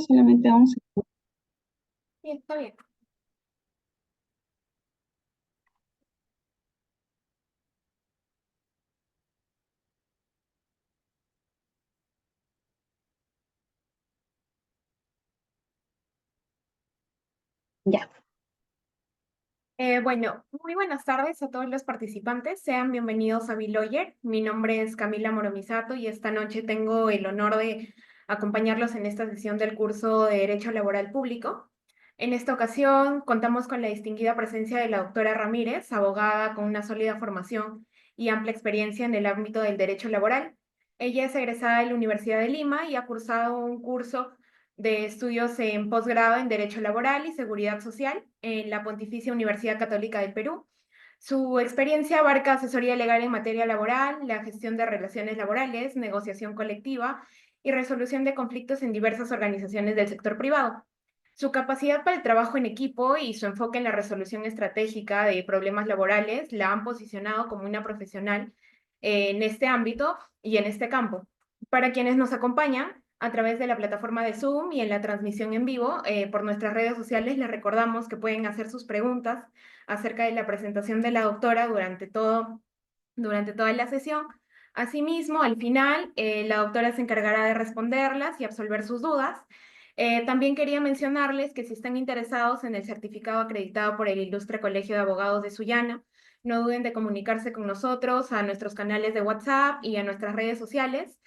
solamente vamos. Sí, está bien. Ya. Bueno, muy buenas tardes a todos los participantes. Sean bienvenidos a Biloyer. Mi nombre es Camila Moromisato y esta noche tengo el honor de acompañarlos en esta sesión del curso de Derecho Laboral Público. En esta ocasión contamos con la distinguida presencia de la doctora Ramírez, abogada con una sólida formación y amplia experiencia en el ámbito del derecho laboral. Ella es egresada de la Universidad de Lima y ha cursado un curso de estudios en posgrado en Derecho Laboral y Seguridad Social en la Pontificia Universidad Católica del Perú. Su experiencia abarca asesoría legal en materia laboral, la gestión de relaciones laborales, negociación colectiva y resolución de conflictos en diversas organizaciones del sector privado. Su capacidad para el trabajo en equipo y su enfoque en la resolución estratégica de problemas laborales la han posicionado como una profesional en este ámbito y en este campo. Para quienes nos acompañan a través de la plataforma de Zoom y en la transmisión en vivo por nuestras redes sociales, les recordamos que pueden hacer sus preguntas acerca de la presentación de la doctora durante toda la sesión. Asimismo, al final, la doctora se encargará de responderlas y absolver sus dudas. También quería mencionarles que si están interesados en el certificado acreditado por el Ilustre Colegio de Abogados de Sullana, no duden de comunicarse con nosotros a nuestros canales de WhatsApp y a nuestras redes sociales.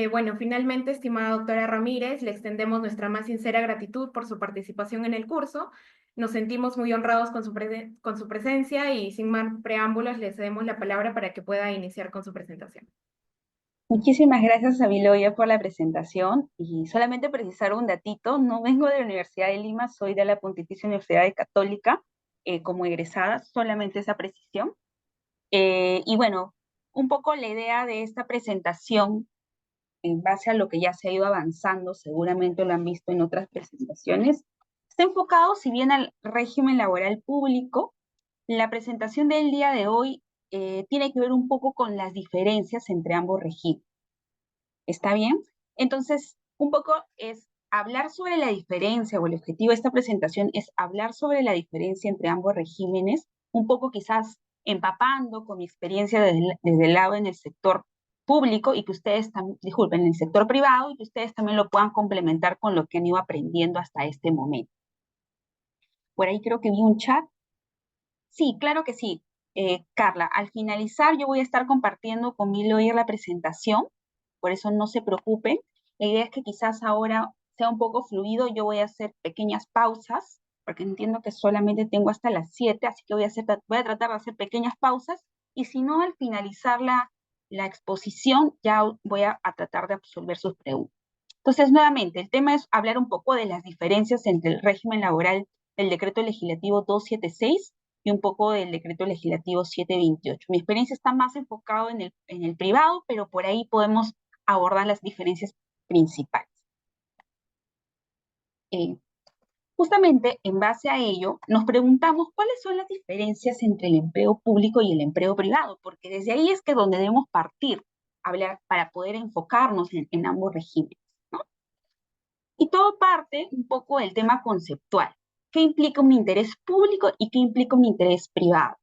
Bueno, finalmente, estimada doctora Ramírez, le extendemos nuestra más sincera gratitud por su participación en el curso. Nos sentimos muy honrados con su presencia y sin más preámbulos le cedemos la palabra para que pueda iniciar con su presentación. Muchísimas gracias a Biloya por la presentación y solamente precisar un datito, no vengo de la Universidad de Lima, soy de la Pontificia Universidad Católica como egresada, solamente esa precisión. Y bueno, un poco la idea de esta presentación, en base a lo que ya se ha ido avanzando, seguramente lo han visto en otras presentaciones, está enfocado, si bien al régimen laboral público, la presentación del día de hoy tiene que ver un poco con las diferencias entre ambos regímenes. ¿Está bien? Entonces, un poco es hablar sobre la diferencia, o el objetivo de esta presentación es hablar sobre la diferencia entre ambos regímenes, un poco quizás empapando con mi experiencia desde el lado en el sector público y que ustedes también, disculpen, en el sector privado y que ustedes también lo puedan complementar con lo que han ido aprendiendo hasta este momento. Por ahí creo que vi un chat. Sí, claro que sí. Carla, al finalizar yo voy a estar compartiendo con Biloyer la presentación, por eso no se preocupen. La idea es que quizás ahora sea un poco fluido, yo voy a hacer pequeñas pausas, porque entiendo que solamente tengo hasta las 7, así que voy a tratar de hacer pequeñas pausas, y si no, al finalizar la exposición ya voy a tratar de absolver sus preguntas. Entonces, nuevamente, el tema es hablar un poco de las diferencias entre el régimen laboral del decreto legislativo 276 y un poco del decreto legislativo 728. Mi experiencia está más enfocado en el privado, pero por ahí podemos abordar las diferencias principales. Eh, Justamente en base a ello, nos preguntamos cuáles son las diferencias entre el empleo público y el empleo privado, porque desde ahí es que donde debemos partir, hablar para poder enfocarnos en ambos regímenes, ¿no? Y todo parte un poco del tema conceptual. ¿Qué implica un interés público y qué implica un interés privado?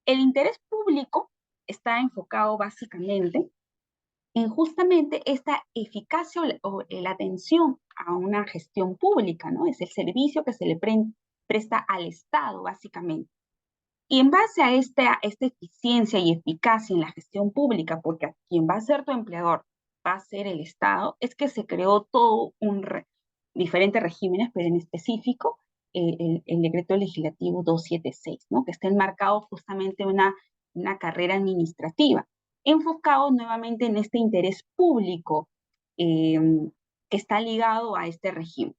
El interés público está enfocado básicamente en justamente esta eficacia o la atención a una gestión pública, ¿no? Es el servicio que se le presta al Estado, básicamente. Y en base a esta eficiencia y eficacia en la gestión pública, porque a quien va a ser tu empleador va a ser el Estado, es que se creó todo diferentes regímenes, pero en específico el decreto legislativo 276, ¿no? Que está enmarcado justamente una carrera administrativa, enfocado nuevamente en este interés público eh, que está ligado a este régimen.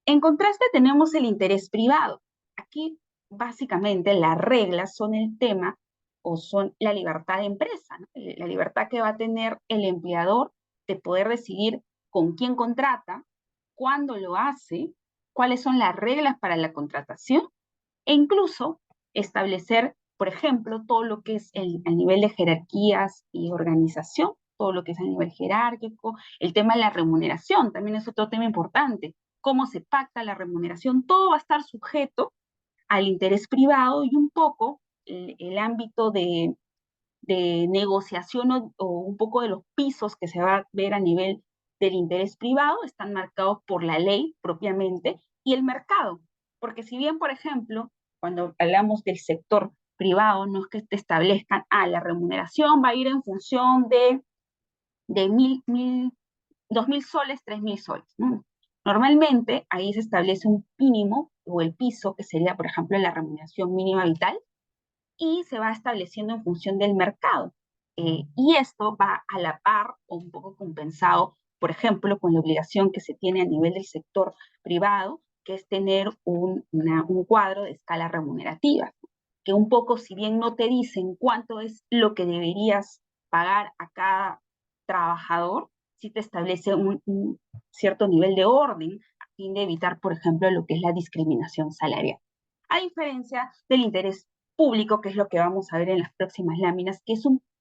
En contraste tenemos el interés privado. Aquí básicamente las reglas son el tema o son la libertad de empresa, ¿no? La libertad que va a tener el empleador de poder decidir con quién contrata, cuándo lo hace, cuáles son las reglas para la contratación e incluso establecer, por ejemplo, todo lo que es el nivel de jerarquías y organización, todo lo que es a nivel jerárquico, el tema de la remuneración también es otro tema importante, cómo se pacta la remuneración, todo va a estar sujeto al interés privado y un poco el ámbito de negociación o un poco de los pisos que se va a ver a nivel del interés privado están marcados por la ley propiamente y el mercado. Porque si bien, por ejemplo, cuando hablamos del sector privado, no es que te establezcan, la remuneración va a ir en función de 2.000 soles, 3.000 soles, ¿no? Normalmente ahí se establece un mínimo o el piso, que sería, por ejemplo, la remuneración mínima vital, y se va estableciendo en función del mercado. Y esto va a la par o un poco compensado, por ejemplo, con la obligación que se tiene a nivel del sector privado, que es tener un cuadro de escala remunerativa, que un poco, si bien no te dicen cuánto es lo que deberías pagar a cada trabajador, sí te establece un cierto nivel de orden a fin de evitar, por ejemplo, lo que es la discriminación salarial. A diferencia del interés público, que es lo que vamos a ver en las próximas láminas, que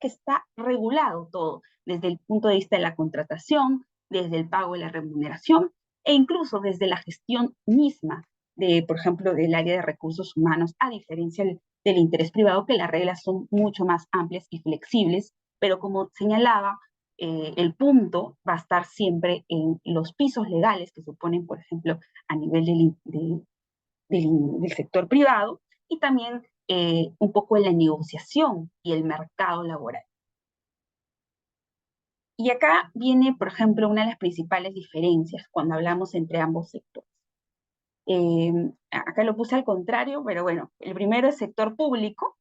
está regulado todo, desde el punto de vista de la contratación, desde el pago de la remuneración e incluso desde la gestión misma de, por ejemplo, del área de recursos humanos, a diferencia del interés privado, que las reglas son mucho más amplias y flexibles, pero como señalaba, el punto va a estar siempre en los pisos legales que suponen, por ejemplo, a nivel del sector privado y también un poco en la negociación y el mercado laboral. Y acá viene, por ejemplo, una de las principales diferencias cuando hablamos entre ambos sectores. Acá lo puse al contrario, pero bueno, el primero es sector público,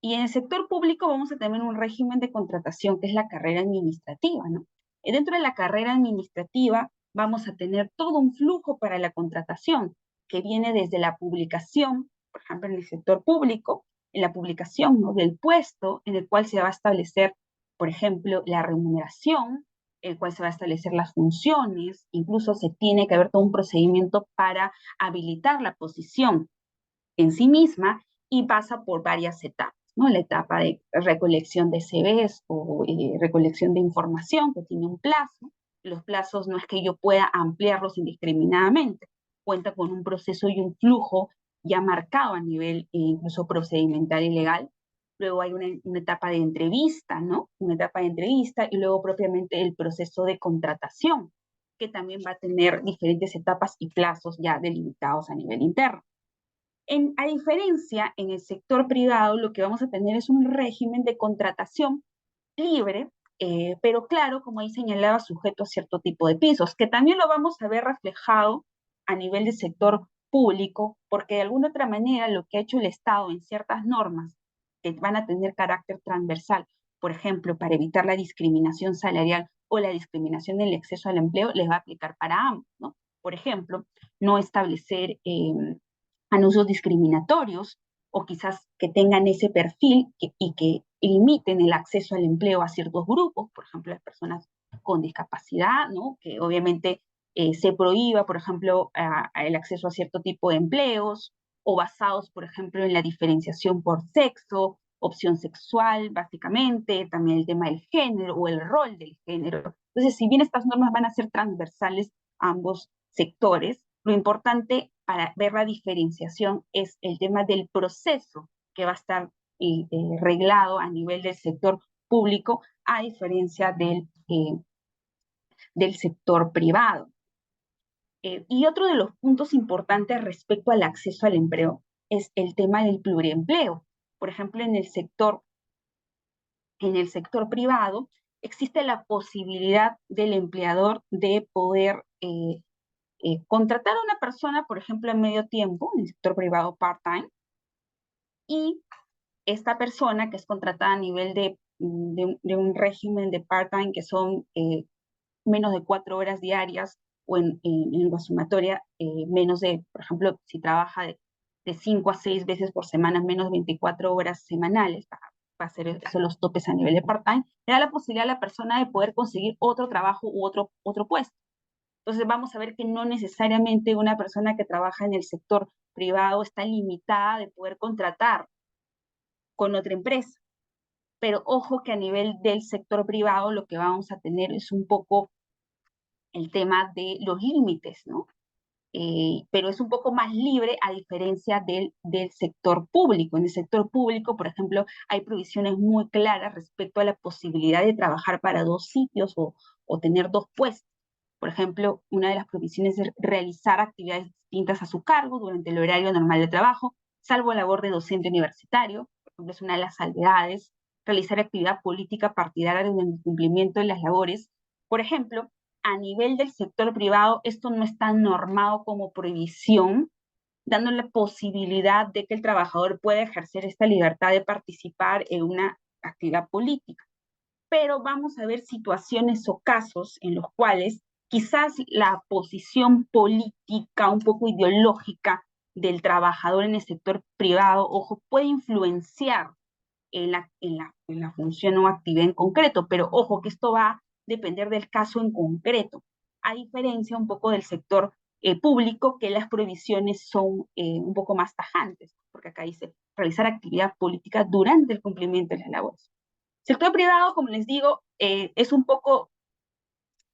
y en el sector público vamos a tener un régimen de contratación que es la carrera administrativa, ¿no? Y dentro de la carrera administrativa vamos a tener todo un flujo para la contratación que viene desde la publicación, por ejemplo, en el sector público, en la publicación, ¿no?, del puesto en el cual se va a establecer, por ejemplo, la remuneración, el cual se va a establecer las funciones, incluso se tiene que haber todo un procedimiento para habilitar la posición en sí misma y pasa por varias etapas, ¿no? La etapa de recolección de CVs o recolección de información que tiene un plazo. Los plazos no es que yo pueda ampliarlos indiscriminadamente, cuenta con un proceso y un flujo ya marcado a nivel incluso procedimental y legal. Luego hay una etapa de entrevista, ¿no? Una etapa de entrevista y luego propiamente el proceso de contratación, que también va a tener diferentes etapas y plazos ya delimitados a nivel interno. A diferencia, en el sector privado, lo que vamos a tener es un régimen de contratación libre, pero claro, como ahí señalaba, sujeto a cierto tipo de pisos, que también lo vamos a ver reflejado a nivel del sector público, porque de alguna otra manera lo que ha hecho el Estado en ciertas normas que van a tener carácter transversal, por ejemplo, para evitar la discriminación salarial o la discriminación en el acceso al empleo, les va a aplicar para ambos, ¿no? Por ejemplo, no establecer anuncios discriminatorios o quizás que tengan ese perfil y que limiten el acceso al empleo a ciertos grupos, por ejemplo, las personas con discapacidad, ¿no? Que obviamente se prohíba, por ejemplo, el acceso a cierto tipo de empleos o basados, por ejemplo, en la diferenciación por sexo, opción sexual, básicamente, también el tema del género o el rol del género. Entonces, si bien estas normas van a ser transversales a ambos sectores, lo importante para ver la diferenciación es el tema del proceso que va a estar reglado a nivel del sector público, a diferencia del sector privado. Y otro de los puntos importantes respecto al acceso al empleo es el tema del pluriempleo. Por ejemplo, en el sector privado existe la posibilidad del empleador de poder contratar a una persona, por ejemplo, en medio tiempo, en el sector privado part-time, y esta persona que es contratada a nivel de un régimen de part-time que son menos de 4 horas diarias o en la sumatoria menos de, por ejemplo, si trabaja de 5 a 6 veces por semana, menos de 24 horas semanales, para hacer eso los topes a nivel de part-time, le da la posibilidad a la persona de poder conseguir otro trabajo u otro puesto. Entonces vamos a ver que no necesariamente una persona que trabaja en el sector privado está limitada de poder contratar con otra empresa. pero ojo que a nivel del sector privado lo que vamos a tener es un poco el tema de los límites, ¿no? Pero es un poco más libre a diferencia del sector público. En el sector público, por ejemplo, hay provisiones muy claras respecto a la posibilidad de trabajar para dos sitios o tener dos puestos. Por ejemplo, una de las provisiones es realizar actividades distintas a su cargo durante el horario normal de trabajo, salvo labor de docente universitario, por ejemplo, es una de las salvedades, realizar actividad política partidaria durante el cumplimiento de las labores. Por ejemplo, a nivel del sector privado, esto no está normado como prohibición, dando la posibilidad de que el trabajador pueda ejercer esta libertad de participar en una actividad política. Pero vamos a ver situaciones o casos en los cuales quizás la posición política, un poco ideológica del trabajador en el sector privado, ojo, puede influenciar en la función o actividad en concreto, pero ojo que esto va a depender del caso en concreto, a diferencia un poco del sector público, que las prohibiciones son un poco más tajantes, porque acá dice realizar actividad política durante el cumplimiento de las labores. Sector privado, como les digo, es un poco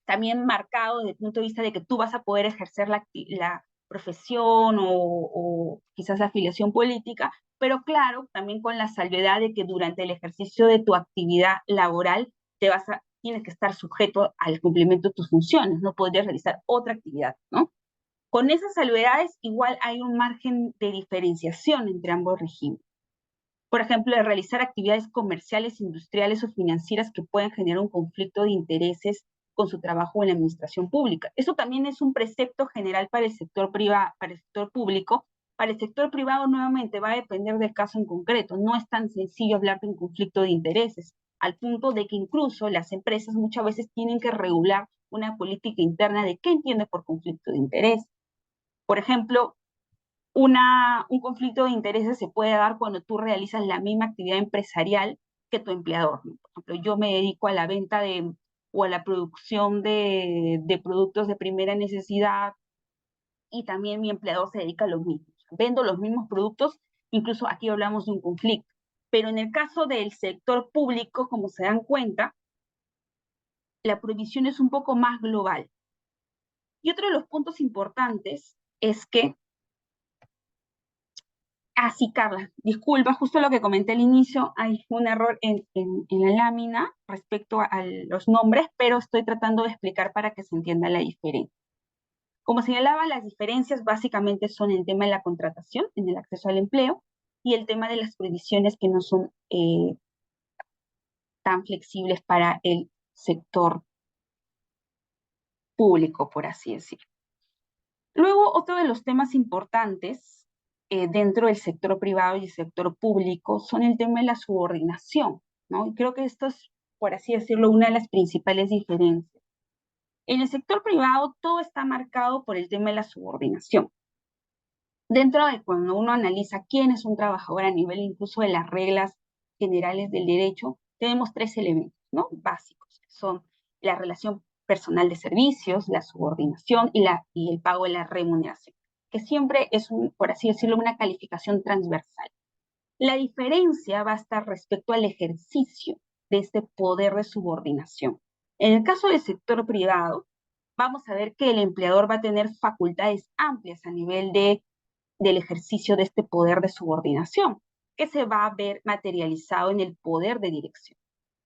también marcado desde el punto de vista de que tú vas a poder ejercer la profesión o quizás la afiliación política, pero claro, también con la salvedad de que durante el ejercicio de tu actividad laboral tienes que estar sujeto al cumplimiento de tus funciones, no podrías realizar otra actividad, ¿no? Con esas salvedades, igual hay un margen de diferenciación entre ambos regímenes. Por ejemplo, de realizar actividades comerciales, industriales o financieras que puedan generar un conflicto de intereses con su trabajo en la administración pública. Eso también es un precepto general para el sector privado, para el sector público. Para el sector privado, nuevamente, va a depender del caso en concreto. No es tan sencillo hablar de un conflicto de intereses, al punto de que incluso las empresas muchas veces tienen que regular una política interna de qué entiende por conflicto de interés. Por ejemplo, un conflicto de intereses se puede dar cuando tú realizas la misma actividad empresarial que tu empleador, ¿no? Por ejemplo, yo me dedico a la venta o a la producción de productos de primera necesidad y también mi empleador se dedica a lo mismo. Vendo los mismos productos, incluso aquí hablamos de un conflicto. Pero en el caso del sector público, como se dan cuenta, la prohibición es un poco más global. Y otro de los puntos importantes es que Ah, sí, Carla, disculpa, justo lo que comenté al inicio, hay un error en la lámina respecto a los nombres, pero estoy tratando de explicar para que se entienda la diferencia. Como señalaba, las diferencias básicamente son el tema de la contratación, en el acceso al empleo, y el tema de las prohibiciones que no son tan flexibles para el sector público, por así decirlo. Luego, otro de los temas importantes dentro del sector privado y el sector público son el tema de la subordinación, ¿no? Y creo que esto es, por así decirlo, una de las principales diferencias. En el sector privado todo está marcado por el tema de la subordinación. Dentro de cuando uno analiza quién es un trabajador a nivel incluso de las reglas generales del derecho, tenemos tres elementos, ¿no? Básicos, que son la relación personal de servicios, la subordinación y el pago de la remuneración, que siempre es, por así decirlo, una calificación transversal. La diferencia va a estar respecto al ejercicio de este poder de subordinación. En el caso del sector privado, vamos a ver que el empleador va a tener facultades amplias a nivel del ejercicio de este poder de subordinación, que se va a ver materializado en el poder de dirección.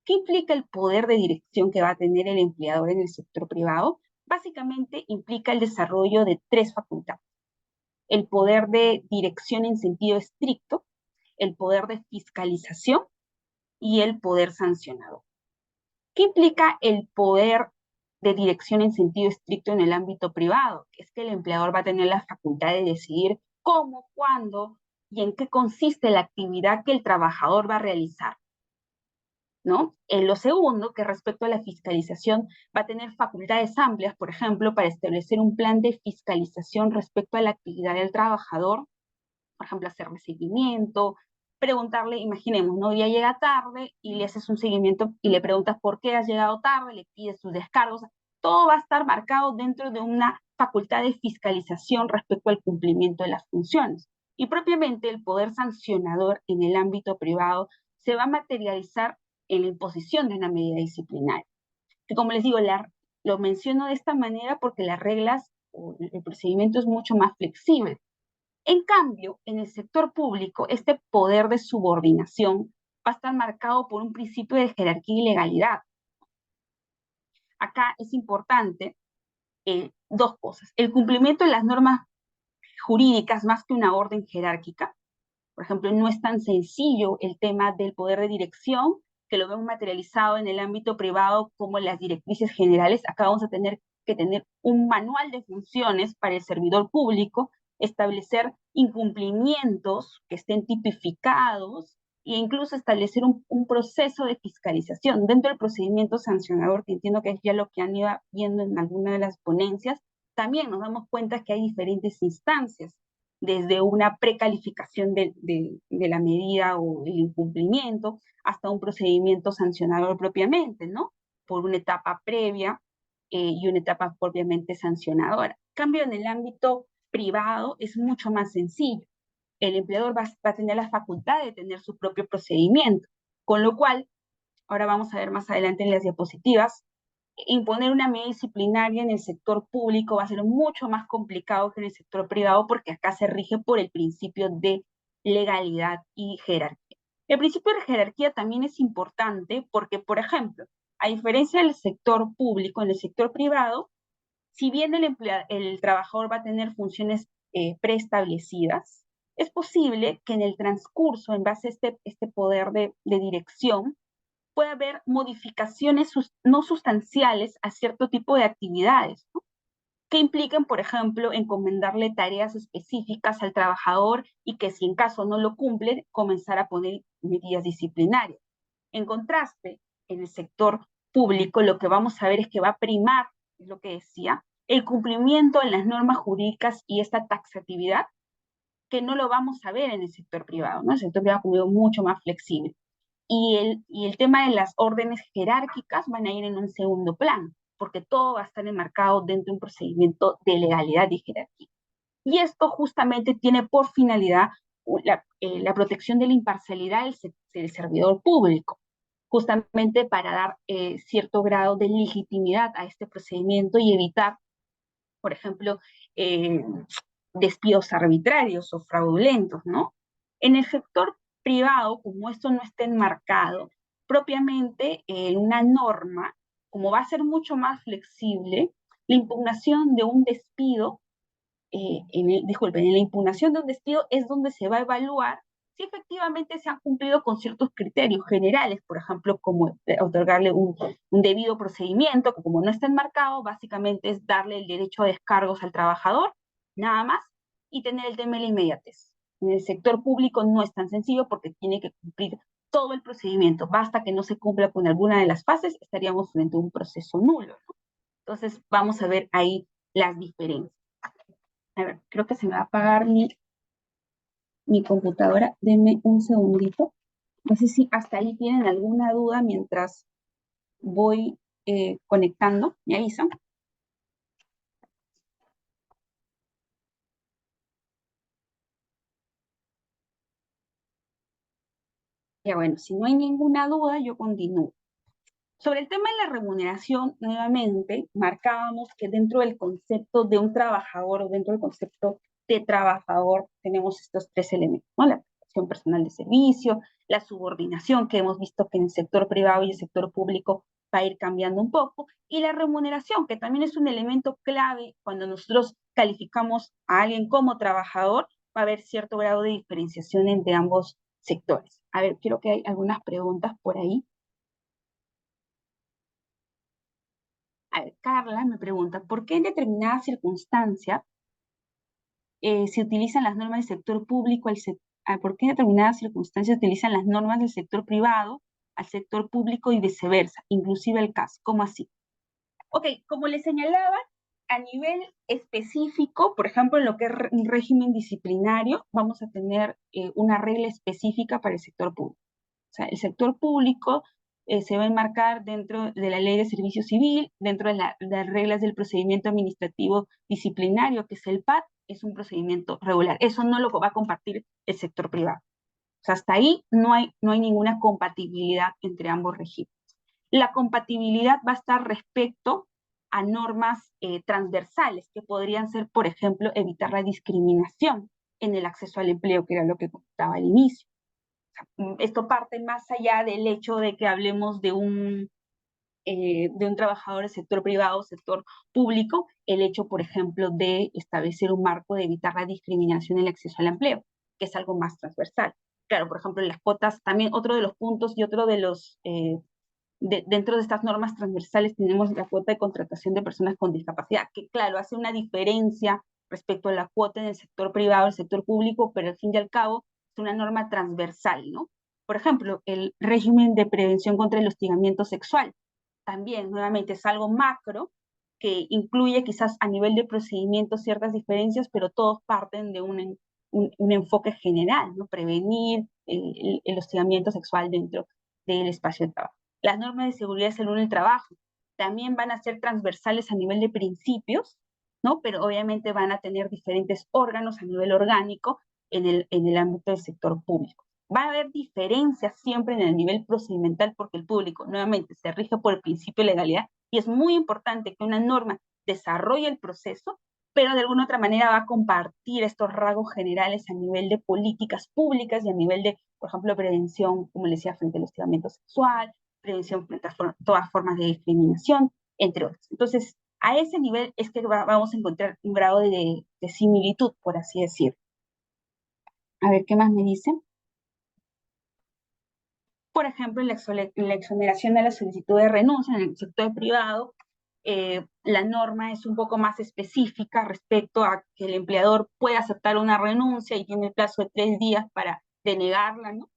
¿Qué implica el poder de dirección que va a tener el empleador en el sector privado? Básicamente implica el desarrollo de tres facultades. El poder de dirección en sentido estricto, el poder de fiscalización y el poder sancionador. ¿Qué implica el poder de dirección en sentido estricto en el ámbito privado? Es que el empleador va a tener la facultad de decidir cómo, cuándo y en qué consiste la actividad que el trabajador va a realizar, ¿no? En lo segundo, que respecto a la fiscalización, va a tener facultades amplias, por ejemplo, para establecer un plan de fiscalización respecto a la actividad del trabajador, por ejemplo, hacerle seguimiento, preguntarle, imaginemos, ¿no? Ya llega tarde y le haces un seguimiento y le preguntas por qué has llegado tarde, le pides sus descargos, todo va a estar marcado dentro de una facultad de fiscalización respecto al cumplimiento de las funciones. Y propiamente el poder sancionador en el ámbito privado se va a materializar en la imposición de una medida disciplinaria. Que como les digo, lo menciono de esta manera porque las reglas o el procedimiento es mucho más flexible. En cambio, en el sector público, este poder de subordinación va a estar marcado por un principio de jerarquía y legalidad. Acá es importante dos cosas. El cumplimiento de las normas jurídicas más que una orden jerárquica. Por ejemplo, no es tan sencillo el tema del poder de dirección, que lo vemos materializado en el ámbito privado como las directrices generales. Acá vamos a tener que tener un manual de funciones para el servidor público, establecer incumplimientos que estén tipificados e incluso establecer un proceso de fiscalización dentro del procedimiento sancionador, que entiendo que es ya lo que han ido viendo en alguna de las ponencias. También nos damos cuenta que hay diferentes instancias, desde una precalificación de la medida o el incumplimiento hasta un procedimiento sancionador propiamente, ¿no? Por una etapa previa y una etapa propiamente sancionadora. En cambio, en el ámbito privado es mucho más sencillo. El empleador va a tener la facultad de tener su propio procedimiento, con lo cual, ahora vamos a ver más adelante en las diapositivas, imponer una medida disciplinaria en el sector público va a ser mucho más complicado que en el sector privado porque acá se rige por el principio de legalidad y jerarquía. El principio de jerarquía también es importante porque, por ejemplo, a diferencia del sector público, en el sector privado, si bien el trabajador va a tener funciones preestablecidas, es posible que en el transcurso, en base a este poder de dirección, puede haber modificaciones no sustanciales a cierto tipo de actividades, ¿no? Que impliquen, por ejemplo, encomendarle tareas específicas al trabajador y que si en caso no lo cumple, comenzar a poner medidas disciplinarias. En contraste, en el sector público lo que vamos a ver es que va a primar, es lo que decía, el cumplimiento en las normas jurídicas y esta taxatividad, que no lo vamos a ver en el sector privado, ¿no? El sector privado es mucho más flexible. Y el tema de las órdenes jerárquicas van a ir en un segundo plano, porque todo va a estar enmarcado dentro de un procedimiento de legalidad y jerarquía. Y esto justamente tiene por finalidad la protección de la imparcialidad del servidor público, justamente para dar cierto grado de legitimidad a este procedimiento y evitar, por ejemplo, eh, despidos arbitrarios o fraudulentos, ¿no? En el sector privado, como esto no está enmarcado, propiamente en una norma, como va a ser mucho más flexible, la impugnación de un despido, disculpen, en la impugnación de un despido es donde se va a evaluar si efectivamente se han cumplido con ciertos criterios generales, por ejemplo, como otorgarle un debido procedimiento, que como no está enmarcado, básicamente es darle el derecho a descargos al trabajador, nada más, y tener el tema de la inmediatez. En el sector público no es tan sencillo porque tiene que cumplir todo el procedimiento. Basta que no se cumpla con alguna de las fases, estaríamos frente a un proceso nulo, ¿no? Entonces, vamos a ver ahí las diferencias. A ver, creo que se me va a apagar mi computadora. Denme un segundito. No sé si hasta ahí tienen alguna duda mientras voy conectando. ¿Me avisan? Ya bueno, si no hay ninguna duda, yo continúo. Sobre el tema de la remuneración, nuevamente, marcábamos que dentro del concepto de un trabajador o dentro del concepto de trabajador tenemos estos tres elementos, ¿no? La prestación personal de servicio, la subordinación, que hemos visto que en el sector privado y el sector público va a ir cambiando un poco, y la remuneración, que también es un elemento clave cuando nosotros calificamos a alguien como trabajador, va a haber cierto grado de diferenciación entre ambos sectores. A ver, creo que hay algunas preguntas por ahí. A ver, Carla me pregunta, ¿por qué en determinadas circunstancias se utilizan las normas del sector público, por qué en determinadas circunstancias se utilizan las normas del sector privado al sector público y viceversa, inclusive el caso? ¿Cómo así? Ok, como les señalaba, a nivel específico, por ejemplo, en lo que es un régimen disciplinario, vamos a tener una regla específica para el sector público. O sea, el sector público se va a enmarcar dentro de la Ley de Servicio Civil, dentro de las reglas del procedimiento administrativo disciplinario, que es el PAD, es un procedimiento regular. Eso no lo va a compartir el sector privado. O sea, hasta ahí no hay ninguna compatibilidad entre ambos regímenes. La compatibilidad va a estar respecto a normas transversales, que podrían ser, por ejemplo, evitar la discriminación en el acceso al empleo, que era lo que comentaba al inicio. Esto parte más allá del hecho de que hablemos de un trabajador del sector privado o sector público, el hecho, por ejemplo, de establecer un marco de evitar la discriminación en el acceso al empleo, que es algo más transversal. Claro, por ejemplo, en las cuotas, también otro de los puntos y otro de los, dentro de estas normas transversales tenemos la cuota de contratación de personas con discapacidad, que claro, hace una diferencia respecto a la cuota en el sector privado, el sector público, pero al fin y al cabo es una norma transversal, ¿no? Por ejemplo, el régimen de prevención contra el hostigamiento sexual también, nuevamente, es algo macro que incluye quizás a nivel de procedimiento ciertas diferencias, pero todos parten de un enfoque general, ¿no? Prevenir el hostigamiento sexual dentro del espacio de trabajo. Las normas de seguridad y salud en el trabajo también van a ser transversales a nivel de principios, ¿no? Pero obviamente van a tener diferentes órganos a nivel orgánico en el ámbito del sector público. Va a haber diferencias siempre en el nivel procedimental porque el público, nuevamente, se rige por el principio de legalidad y es muy importante que una norma desarrolle el proceso, pero de alguna otra manera va a compartir estos rasgos generales a nivel de políticas públicas y a nivel de, por ejemplo, prevención, como les decía, frente al hostigamiento sexual, prevención frente a todas formas de discriminación, entre otros. Entonces, a ese nivel es que vamos a encontrar un grado de similitud, por así decir. A ver, ¿qué más me dicen? Por ejemplo, la exoneración de la solicitud de renuncia en el sector privado, la norma es un poco más específica respecto a que el empleador puede aceptar una renuncia y tiene el plazo de 3 días para denegarla, ¿no?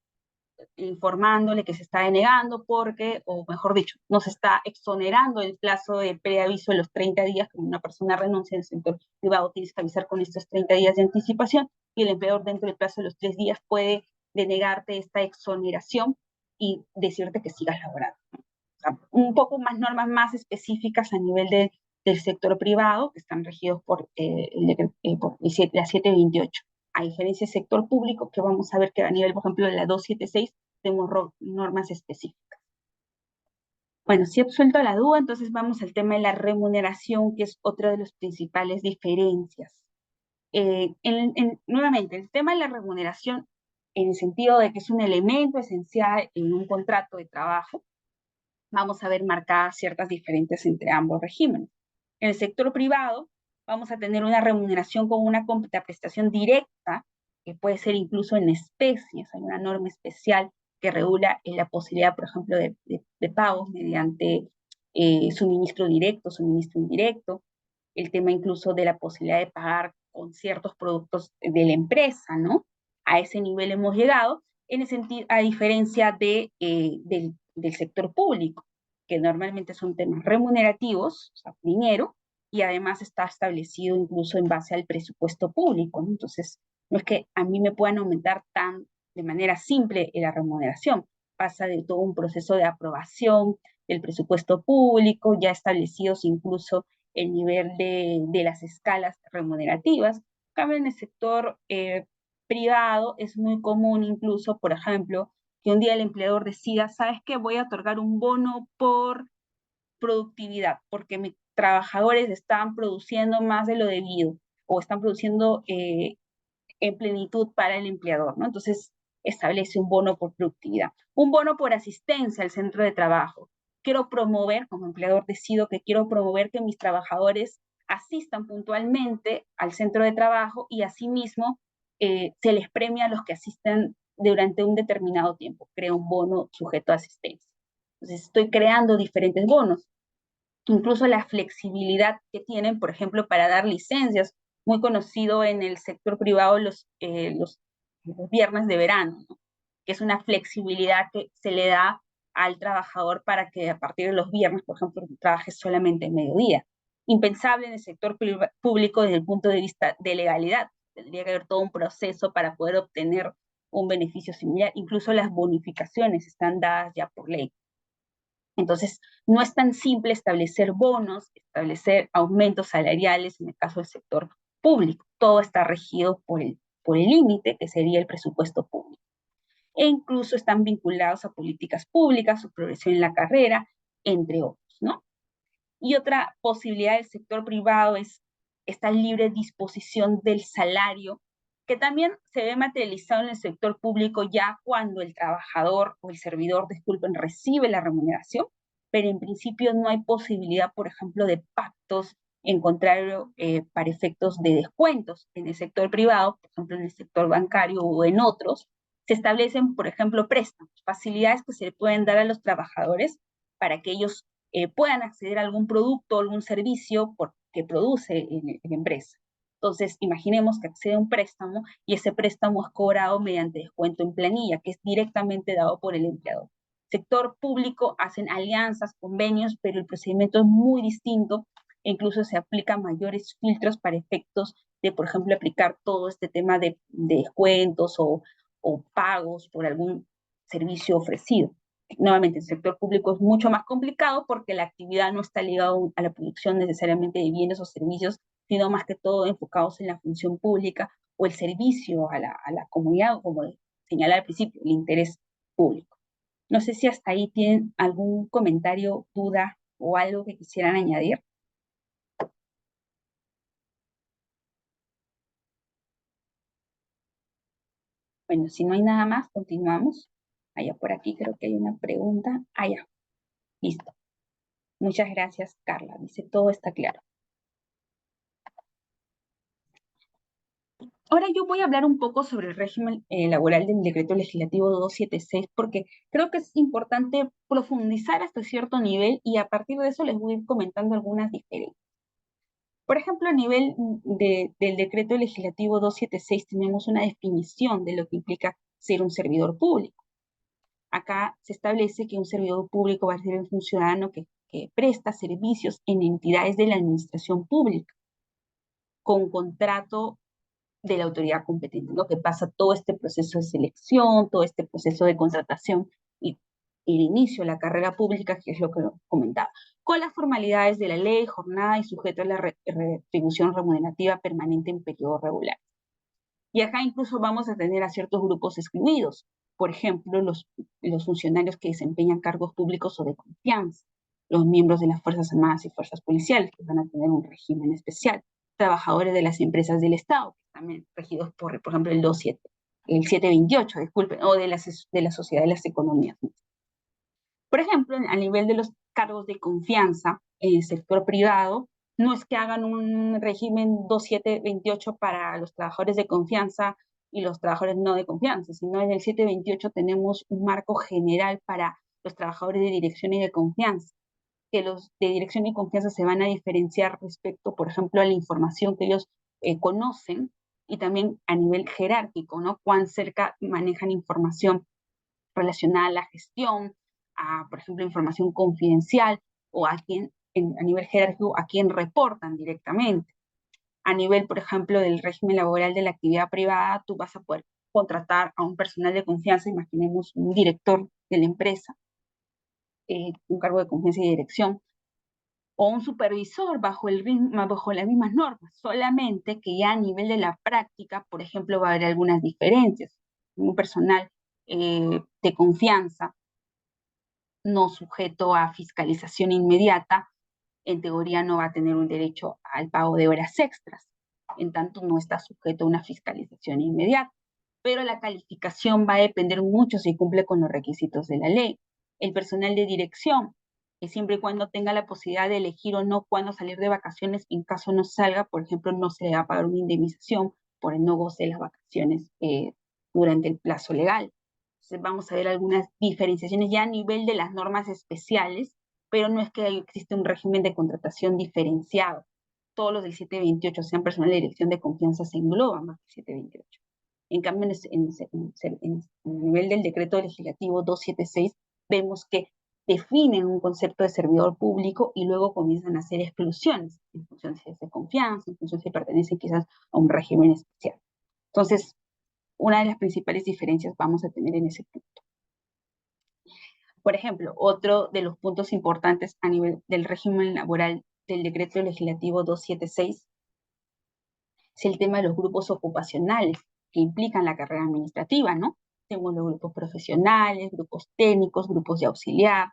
Informándole que se está denegando porque, o mejor dicho, no se está exonerando el plazo de preaviso de los 30 días, como una persona renuncia en el sector privado, tienes que avisar con estos 30 días de anticipación y el empleador dentro del plazo de los 3 días puede denegarte esta exoneración y decirte que sigas laborando. O sea, un poco más normas más específicas a nivel del sector privado, que están regidos por la 728. A diferencia del sector público, que vamos a ver que a nivel, por ejemplo, de la 276, tenemos normas específicas. Bueno, si he absuelto la duda, entonces vamos al tema de la remuneración, que es otra de las principales diferencias. Nuevamente, el tema de la remuneración, en el sentido de que es un elemento esencial en un contrato de trabajo, vamos a ver marcadas ciertas diferencias entre ambos regímenes. En el sector privado, vamos a tener una remuneración con una prestación directa, que puede ser incluso en especies. Hay una norma especial que regula la posibilidad, por ejemplo, de pagos mediante suministro directo, suministro indirecto, el tema incluso de la posibilidad de pagar con ciertos productos de la empresa, ¿no? A ese nivel hemos llegado, en el sentido, a diferencia del sector público, que normalmente son temas remunerativos, o sea, dinero, y además está establecido incluso en base al presupuesto público, ¿no? Entonces, no es que a mí me puedan aumentar de manera simple la remuneración, pasa de todo un proceso de aprobación del presupuesto público, ya establecidos incluso el nivel de las escalas remunerativas. En cambio, en el sector privado es muy común incluso, por ejemplo, que un día el empleador decida, ¿sabes qué? Voy a otorgar un bono por productividad, porque mis trabajadores están produciendo más de lo debido o están produciendo en plenitud para el empleador, ¿no? Entonces, establece un bono por productividad, un bono por asistencia al centro de trabajo. Quiero promover, como empleador decido que quiero promover que mis trabajadores asistan puntualmente al centro de trabajo y asimismo se les premia a los que asisten durante un determinado tiempo. Creo un bono sujeto a asistencia. Entonces, estoy creando diferentes bonos. Incluso la flexibilidad que tienen, por ejemplo, para dar licencias, muy conocido en el sector privado los viernes de verano, ¿no? Que es una flexibilidad que se le da al trabajador para que a partir de los viernes, por ejemplo, trabaje solamente en mediodía. Impensable en el sector público desde el punto de vista de legalidad. Tendría que haber todo un proceso para poder obtener un beneficio similar. Incluso las bonificaciones están dadas ya por ley. Entonces, no es tan simple establecer bonos, establecer aumentos salariales en el caso del sector público. Todo está regido por el límite, que sería el presupuesto público. e incluso están vinculados a políticas públicas, su progresión en la carrera, entre otros, ¿no? Y otra posibilidad del sector privado es esta libre disposición del salario, que también se ve materializado en el sector público ya cuando el trabajador o el servidor, disculpen, recibe la remuneración, pero en principio no hay posibilidad, por ejemplo, de pactos en contrario para efectos de descuentos en el sector privado, por ejemplo, en el sector bancario o en otros. Se establecen, por ejemplo, préstamos, facilidades que se le pueden dar a los trabajadores para que ellos puedan acceder a algún producto o algún servicio que produce la empresa. Entonces, imaginemos que accede a un préstamo y ese préstamo es cobrado mediante descuento en planilla, que es directamente dado por el empleador. Sector público hacen alianzas, convenios, pero el procedimiento es muy distinto e incluso se aplican mayores filtros para efectos de, por ejemplo, aplicar todo este tema de descuentos o pagos por algún servicio ofrecido. Nuevamente, el sector público es mucho más complicado porque la actividad no está ligada a la producción necesariamente de bienes o servicios, sino más que todo enfocados en la función pública o el servicio a la comunidad, como señalaba al principio, el interés público. No sé si hasta ahí tienen algún comentario, duda o algo que quisieran añadir. Bueno, si no hay nada más, continuamos. Allá por aquí creo que hay una pregunta. Allá, listo. Muchas gracias, Carla. Dice, todo está claro. Ahora yo voy a hablar un poco sobre el régimen laboral del decreto legislativo 276 porque creo que es importante profundizar hasta cierto nivel y a partir de eso les voy a ir comentando algunas diferencias. Por ejemplo, a nivel del decreto legislativo 276 tenemos una definición de lo que implica ser un servidor público. Acá se establece que un servidor público va a ser un funcionario que presta servicios en entidades de la administración pública con contrato de la autoridad competente, ¿no? Que pasa todo este proceso de selección, todo este proceso de contratación y el inicio de la carrera pública, que es lo que comentaba, con las formalidades de la ley, jornada y sujeto a la retribución remunerativa permanente en periodo regular. Y acá incluso vamos a tener a ciertos grupos excluidos, por ejemplo, los funcionarios que desempeñan cargos públicos o de confianza, los miembros de las Fuerzas Armadas y Fuerzas Policiales, que van a tener un régimen especial, trabajadores de las empresas del Estado, también regidos por ejemplo, el 27, el 728, disculpen, o de la Sociedad de las Economías. Por ejemplo, a nivel de los cargos de confianza en el sector privado, no es que hagan un régimen 2728 para los trabajadores de confianza y los trabajadores no de confianza, sino en el 728 tenemos un marco general para los trabajadores de dirección y de confianza, que los de dirección y confianza se van a diferenciar respecto, por ejemplo, a la información que ellos conocen y también a nivel jerárquico, ¿no? Cuán cerca manejan información relacionada a la gestión, a, por ejemplo, información confidencial o a quien, a nivel jerárquico, a quien reportan directamente. A nivel, por ejemplo, del régimen laboral de la actividad privada, tú vas a poder contratar a un personal de confianza, imaginemos un director de la empresa, un cargo de confianza y dirección, o un supervisor bajo las mismas normas, solamente que ya a nivel de la práctica, por ejemplo, va a haber algunas diferencias. Un personal de confianza no sujeto a fiscalización inmediata, en teoría no va a tener un derecho al pago de horas extras, en tanto no está sujeto a una fiscalización inmediata. Pero la calificación va a depender mucho si cumple con los requisitos de la ley. El personal de dirección, que siempre y cuando tenga la posibilidad de elegir o no cuándo salir de vacaciones, en caso no salga, por ejemplo, no se le va a pagar una indemnización por el no goce de las vacaciones durante el plazo legal. Entonces vamos a ver algunas diferenciaciones ya a nivel de las normas especiales, pero no es que existe un régimen de contratación diferenciado. Todos los del 728, sean personal de dirección de confianza, se engloban bajo el 728. En cambio, en el nivel del decreto legislativo 276, vemos que definen un concepto de servidor público y luego comienzan a hacer exclusiones en función si es de confianza, en función si pertenece quizás a un régimen especial. Entonces, una de las principales diferencias vamos a tener en ese punto. Por ejemplo, otro de los puntos importantes a nivel del régimen laboral del decreto legislativo 276 es el tema de los grupos ocupacionales que implican la carrera administrativa, ¿no? Tenemos los grupos profesionales, grupos técnicos, grupos de auxiliar.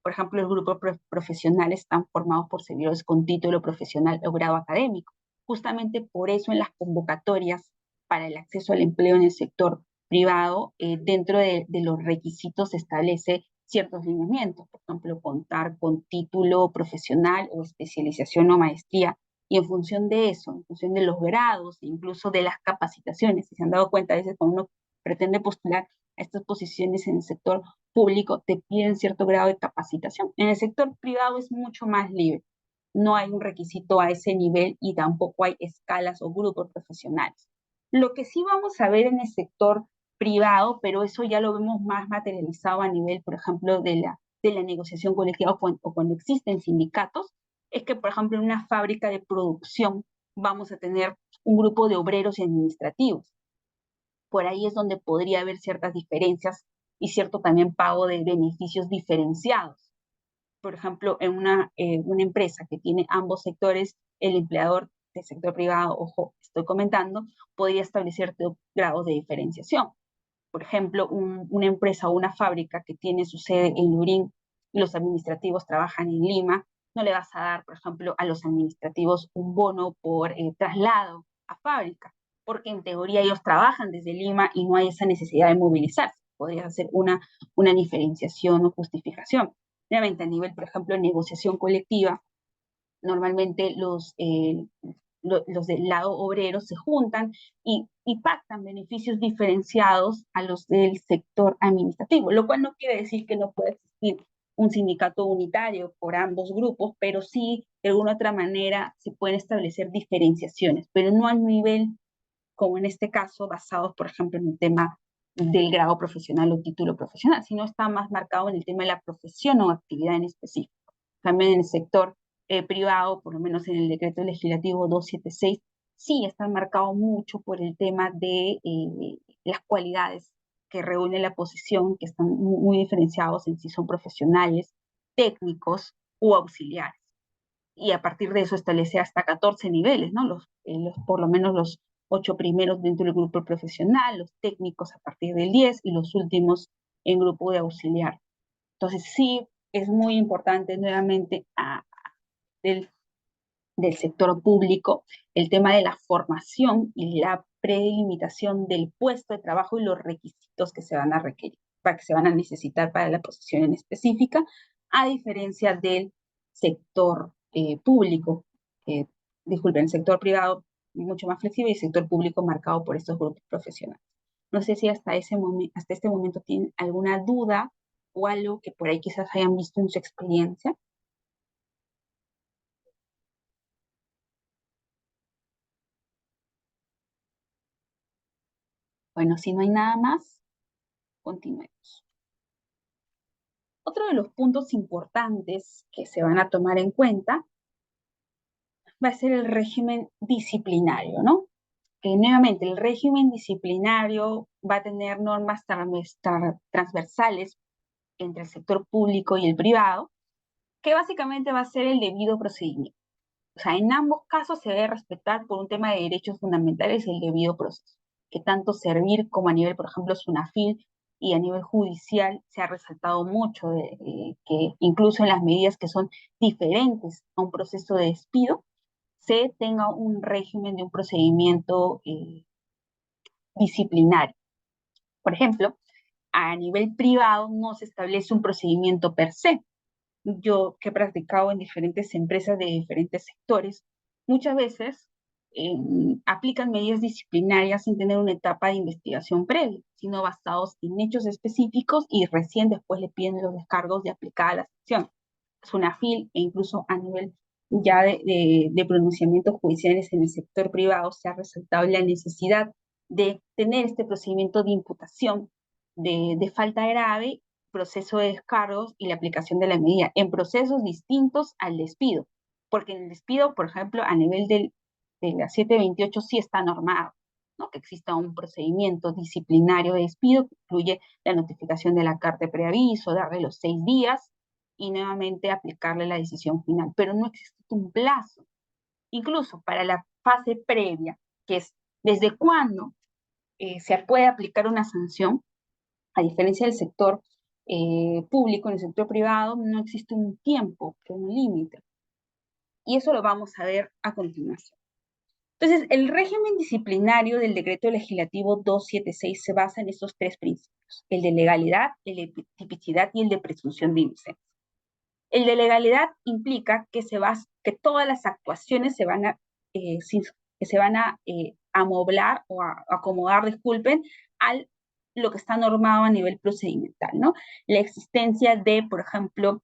Por ejemplo, los grupos profesionales están formados por servidores con título profesional o grado académico. Justamente por eso en las convocatorias para el acceso al empleo en el sector privado, dentro de los requisitos se establece ciertos lineamientos, por ejemplo, contar con título profesional o especialización o maestría, y en función de eso, en función de los grados, incluso de las capacitaciones, si se han dado cuenta, a veces cuando uno pretende postular a estas posiciones en el sector público, te piden cierto grado de capacitación. En el sector privado es mucho más libre. No hay un requisito a ese nivel y tampoco hay escalas o grupos profesionales. Lo que sí vamos a ver en el sector privado, pero eso ya lo vemos más materializado a nivel, por ejemplo, de la negociación colectiva o cuando existen sindicatos, es que, por ejemplo, en una fábrica de producción vamos a tener un grupo de obreros y administrativos. Por ahí es donde podría haber ciertas diferencias y cierto también pago de beneficios diferenciados. Por ejemplo, en una empresa que tiene ambos sectores, el empleador del sector privado, ojo, estoy comentando, podría establecer grados de diferenciación. Por ejemplo, una empresa o una fábrica que tiene su sede en Lurín y los administrativos trabajan en Lima, no le vas a dar, por ejemplo, a los administrativos un bono por traslado a fábrica, porque en teoría ellos trabajan desde Lima y no hay esa necesidad de movilizarse. Podrías hacer una diferenciación o justificación. Obviamente, a nivel, por ejemplo, de negociación colectiva, normalmente los del lado obrero se juntan y pactan beneficios diferenciados a los del sector administrativo, lo cual no quiere decir que no pueda existir un sindicato unitario por ambos grupos, pero sí, de alguna otra manera, se pueden establecer diferenciaciones, pero no al nivel, como en este caso, basados, por ejemplo, en el tema del grado profesional o título profesional, sino está más marcado en el tema de la profesión o actividad en específico. También en el sector privado, por lo menos en el decreto legislativo 276, sí está marcado mucho por el tema de las cualidades que reúne la posición, que están muy diferenciados en si son profesionales, técnicos o auxiliares. Y a partir de eso establece hasta 14 niveles, ¿no? Por lo menos los 8 primeros dentro del grupo profesional, los técnicos a partir del 10 y los últimos en grupo de auxiliar. Entonces sí es muy importante nuevamente del, del sector público el tema de la formación y la predelimitación del puesto de trabajo y los requisitos que se van a requerir, para que se van a necesitar para la posición en específica, a diferencia del sector público, disculpen, el sector privado mucho más flexible y el sector público marcado por estos grupos profesionales. No sé si hasta este momento tienen alguna duda o algo que por ahí quizás hayan visto en su experiencia. Bueno, si no hay nada más, continuemos. Otro de los puntos importantes que se van a tomar en cuenta va a ser el régimen disciplinario, ¿no? Nuevamente, el régimen disciplinario va a tener normas transversales entre el sector público y el privado, que básicamente va a ser el debido procedimiento. O sea, en ambos casos se debe respetar por un tema de derechos fundamentales el debido proceso, que tanto servir como a nivel, por ejemplo, SUNAFIL y a nivel judicial se ha resaltado mucho que incluso en las medidas que son diferentes a un proceso de despido, se tenga un régimen de un procedimiento disciplinario. Por ejemplo, a nivel privado no se establece un procedimiento per se. Yo que he practicado en diferentes empresas de diferentes sectores, muchas veces aplican medidas disciplinarias sin tener una etapa de investigación previa, sino basados en hechos específicos y recién después le piden los descargos de aplicada a la sanción. SUNAFIL e incluso a nivel ya de pronunciamientos judiciales en el sector privado se ha resaltado la necesidad de tener este procedimiento de imputación de falta grave, proceso de descargos y la aplicación de la medida en procesos distintos al despido. Porque en el despido, por ejemplo, a nivel de la 728 sí está normado, ¿no? Que exista un procedimiento disciplinario de despido que incluye la notificación de la carta de preaviso, darle los 6 días y nuevamente aplicarle la decisión final. Pero no existe un plazo. Incluso para la fase previa, que es desde cuándo se puede aplicar una sanción, A diferencia del sector público, en el sector privado no existe un tiempo, un límite. Y eso lo vamos a ver a continuación. Entonces, el régimen disciplinario del decreto legislativo 276 se basa en estos tres principios: el de legalidad, el de tipicidad y el de presunción de inocencia. El de legalidad implica que todas las actuaciones se van a, que se van a amoblar o a acomodar, disculpen, al lo que está normado a nivel procedimental, ¿no? La existencia de, por ejemplo,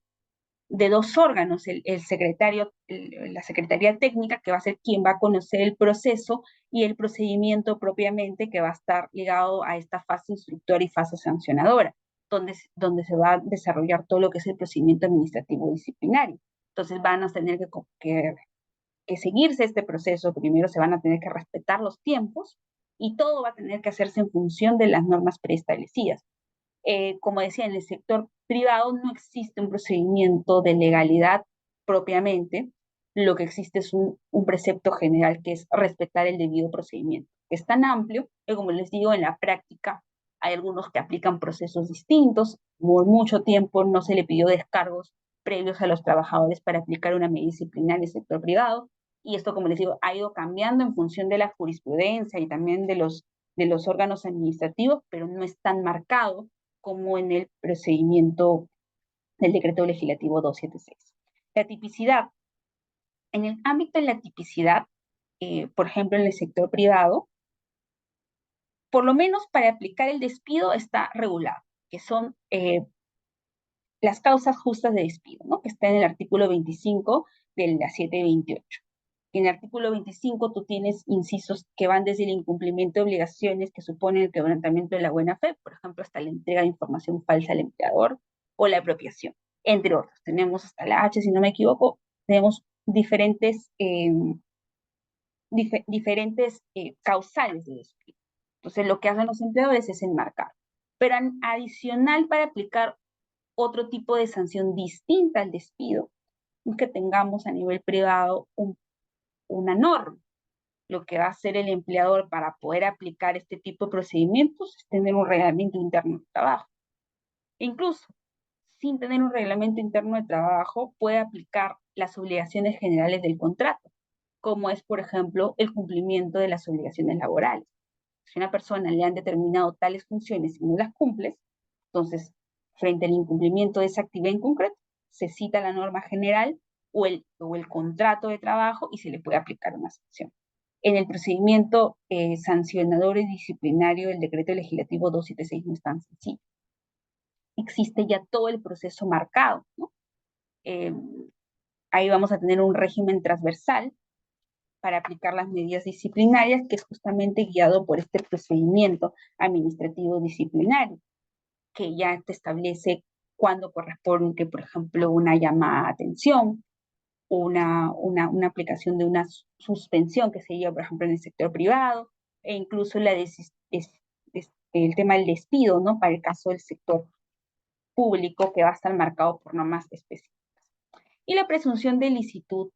de dos órganos, la Secretaría Técnica, que va a ser quien va a conocer el proceso, y el procedimiento propiamente, que va a estar ligado a esta fase instructora y fase sancionadora, donde se va a desarrollar todo lo que es el procedimiento administrativo disciplinario. Entonces van a tener que seguirse este proceso. Primero se van a tener que respetar los tiempos y todo va a tener que hacerse en función de las normas preestablecidas. Como decía, en el sector privado no existe un procedimiento de legalidad propiamente. Lo que existe es un precepto general, que es respetar el debido procedimiento. Es tan amplio que, como les digo, en la práctica hay algunos que aplican procesos distintos. Por mucho tiempo no se le pidió descargos previos a los trabajadores para aplicar una medida disciplinaria en el sector privado. Y esto, como les digo, ha ido cambiando en función de la jurisprudencia y también de los órganos administrativos, pero no es tan marcado como en el procedimiento del decreto legislativo 276. La tipicidad. En el ámbito de la tipicidad, por ejemplo, en el sector privado, por lo menos para aplicar el despido está regulado, que son las causas justas de despido, ¿no? Que está en el artículo 25 de la 728. En el artículo 25 tú tienes incisos que van desde el incumplimiento de obligaciones que suponen el quebrantamiento de la buena fe, por ejemplo, hasta la entrega de información falsa al empleador o la apropiación, entre otros. Tenemos hasta la H, si no me equivoco, tenemos diferentes causales de despido. Entonces, lo que hacen los empleadores es enmarcar. Pero adicional, para aplicar otro tipo de sanción distinta al despido, es que tengamos a nivel privado una norma. Lo que va a hacer el empleador para poder aplicar este tipo de procedimientos es tener un reglamento interno de trabajo. E incluso, sin tener un reglamento interno de trabajo, puede aplicar las obligaciones generales del contrato, como es, por ejemplo, el cumplimiento de las obligaciones laborales. Si a una persona le han determinado tales funciones y no las cumples, entonces, frente al incumplimiento de esa actividad en concreto, se cita la norma general o el contrato de trabajo y se le puede aplicar una sanción. En el procedimiento sancionador y disciplinario del decreto legislativo 276 no es tan sencillo. Existe ya todo el proceso marcado, ¿no? Ahí vamos a tener un régimen transversal para aplicar las medidas disciplinarias, que es justamente guiado por este procedimiento administrativo disciplinario, que ya te establece cuándo corresponde, por ejemplo, una llamada a atención, una aplicación de una suspensión que se lleva, por ejemplo, en el sector privado, e incluso el tema del despido, ¿no? Para el caso del sector público, que va a estar marcado por normas específicas. Y la presunción de licitud,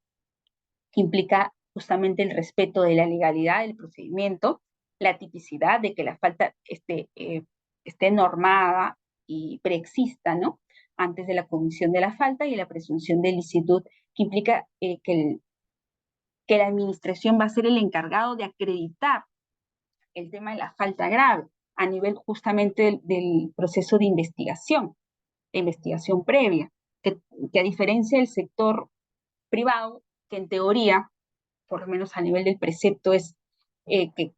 que implica justamente el respeto de la legalidad del procedimiento, la tipicidad de que la falta esté normada y preexista, ¿no? Antes de la comisión de la falta, y la presunción de licitud, que implica que la administración va a ser el encargado de acreditar el tema de la falta grave a nivel justamente del proceso de investigación previa, que a diferencia del sector privado, que en teoría, por lo menos a nivel del precepto, es que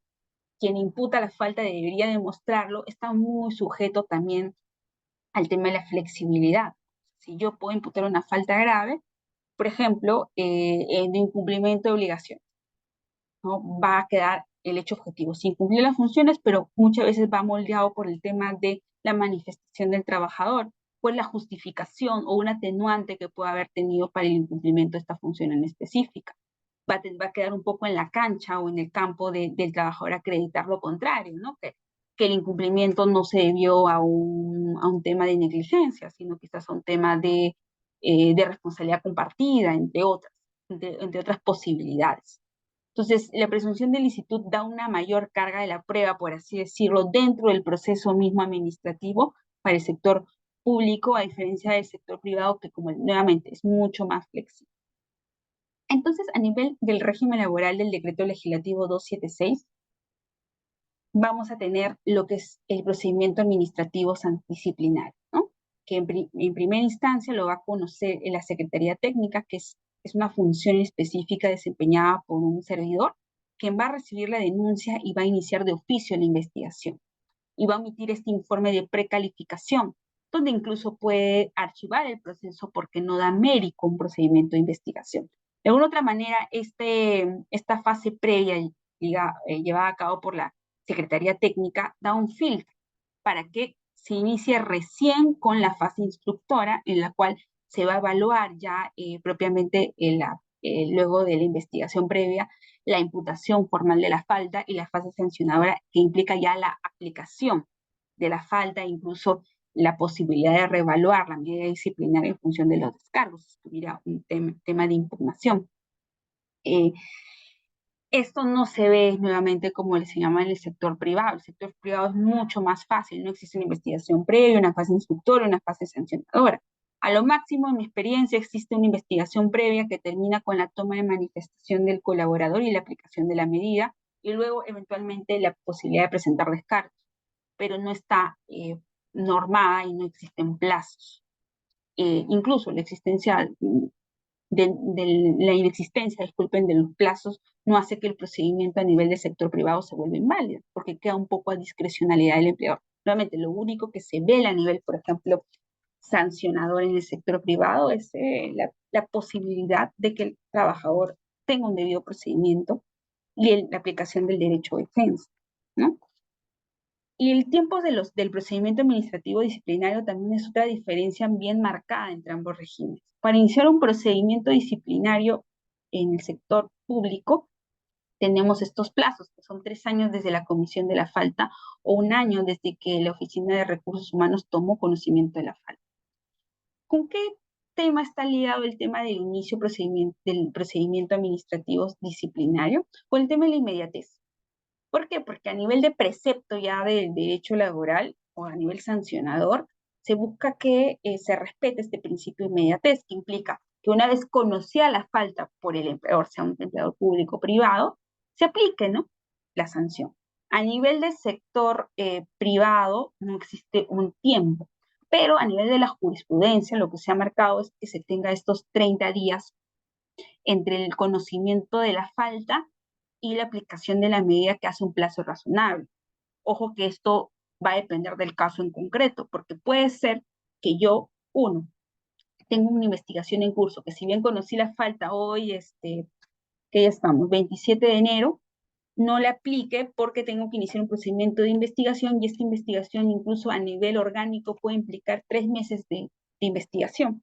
quien imputa la falta debería demostrarlo, está muy sujeto también al tema de la flexibilidad. Si yo puedo imputar una falta grave, por ejemplo, de incumplimiento de obligaciones, ¿no? Va a quedar el hecho objetivo sin cumplir las funciones, pero muchas veces va moldeado por el tema de la manifestación del trabajador, pues la justificación o un atenuante que pueda haber tenido para el incumplimiento de esta función en específica. Va a quedar un poco en la cancha o en el campo del trabajador acreditar lo contrario, ¿no? Que el incumplimiento no se debió a un tema de negligencia, sino quizás a un tema de responsabilidad compartida, entre otras posibilidades. Entonces, la presunción de licitud da una mayor carga de la prueba, por así decirlo, dentro del proceso mismo administrativo para el sector público, a diferencia del sector privado, que como nuevamente es mucho más flexible. Entonces, a nivel del régimen laboral del decreto legislativo 276, vamos a tener lo que es el procedimiento administrativo disciplinario, ¿no? Que en primera instancia lo va a conocer en la Secretaría Técnica, que es una función específica desempeñada por un servidor, quien va a recibir la denuncia y va a iniciar de oficio la investigación. Y va a emitir este informe de precalificación, donde incluso puede archivar el proceso porque no da mérito a un procedimiento de investigación. De alguna otra manera, esta fase previa llevada a cabo por la Secretaría Técnica da un filtro para que se inicie recién con la fase instructora, en la cual se va a evaluar ya propiamente luego de la investigación previa la imputación formal de la falta y la fase sancionadora que implica ya la aplicación de la falta, incluso la posibilidad de reevaluar la medida disciplinaria en función de los descargos, si tuviera un tema de impugnación. Esto no se ve nuevamente como se llama en el sector privado. El sector privado es mucho más fácil, no existe una investigación previa, una fase instructora, una fase sancionadora. A lo máximo, en mi experiencia, existe una investigación previa que termina con la toma de manifestación del colaborador y la aplicación de la medida, y luego eventualmente la posibilidad de presentar descargos, pero no está normada y no existen plazos. Incluso la existencia de la inexistencia, disculpen, de los plazos no hace que el procedimiento a nivel del sector privado se vuelva inválido, porque queda un poco a discrecionalidad del empleador. Nuevamente, lo único que se ve a nivel, por ejemplo, sancionador en el sector privado es la posibilidad de que el trabajador tenga un debido procedimiento y la aplicación del derecho de defensa, ¿no? Y el tiempo del procedimiento administrativo disciplinario también es otra diferencia bien marcada entre ambos regímenes. Para iniciar un procedimiento disciplinario en el sector público, tenemos estos plazos, que son 3 años desde la comisión de la falta o 1 año desde que la Oficina de Recursos Humanos tomó conocimiento de la falta. ¿Con qué tema está ligado el tema del inicio del procedimiento administrativo disciplinario? Con el tema de la inmediatez. ¿Por qué? Porque a nivel de precepto ya del derecho laboral o a nivel sancionador, se busca que se respete este principio de inmediatez, que implica que una vez conocida la falta por el empleador, sea un empleador público o privado, se aplique, ¿no?, la sanción. A nivel del sector privado no existe un tiempo, pero a nivel de la jurisprudencia lo que se ha marcado es que se tenga estos 30 días entre el conocimiento de la falta y la aplicación de la medida que hace un plazo razonable. Ojo que esto va a depender del caso en concreto, porque puede ser que yo, uno, tengo una investigación en curso, que si bien conocí la falta hoy, que ya estamos, 27 de enero, no la aplique porque tengo que iniciar un procedimiento de investigación y esta investigación incluso a nivel orgánico puede implicar 3 meses de investigación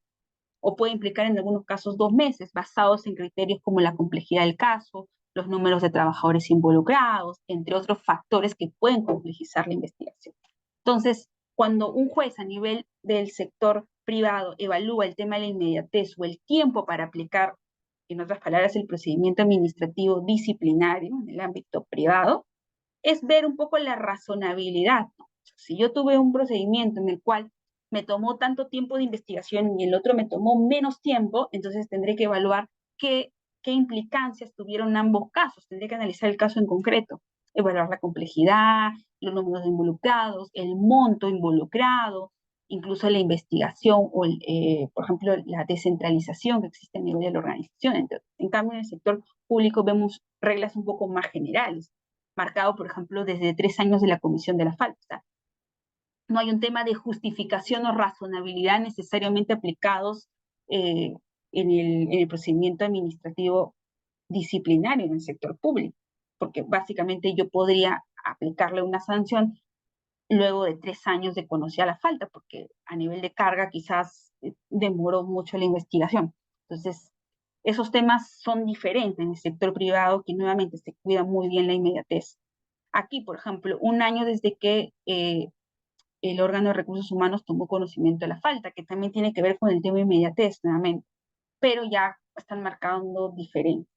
o puede implicar en algunos casos 2 meses, basados en criterios como la complejidad del caso, los números de trabajadores involucrados, entre otros factores que pueden complejizar la investigación. Entonces, cuando un juez a nivel del sector privado evalúa el tema de la inmediatez o el tiempo para aplicar, en otras palabras, el procedimiento administrativo disciplinario en el ámbito privado, es ver un poco la razonabilidad, ¿no? Si yo tuve un procedimiento en el cual me tomó tanto tiempo de investigación y el otro me tomó menos tiempo, entonces tendré que evaluar qué implicancias tuvieron ambos casos. Tendré que analizar el caso en concreto, evaluar la complejidad, los números involucrados, el monto involucrado, incluso la investigación o, por ejemplo, la descentralización que existe a nivel de la organización. Entonces, en cambio, en el sector público vemos reglas un poco más generales, marcado, por ejemplo, desde 3 años de la comisión de la falta. O sea, no hay un tema de justificación o razonabilidad necesariamente aplicados en el procedimiento administrativo disciplinario en el sector público, porque básicamente yo podría aplicarle una sanción luego de 3 años de conocer la falta, porque a nivel de carga quizás demoró mucho la investigación. Entonces, esos temas son diferentes en el sector privado, que nuevamente se cuida muy bien la inmediatez. Aquí, por ejemplo, 1 año desde que el órgano de recursos humanos tomó conocimiento de la falta, que también tiene que ver con el tema de inmediatez, nuevamente, pero ya están marcando diferente.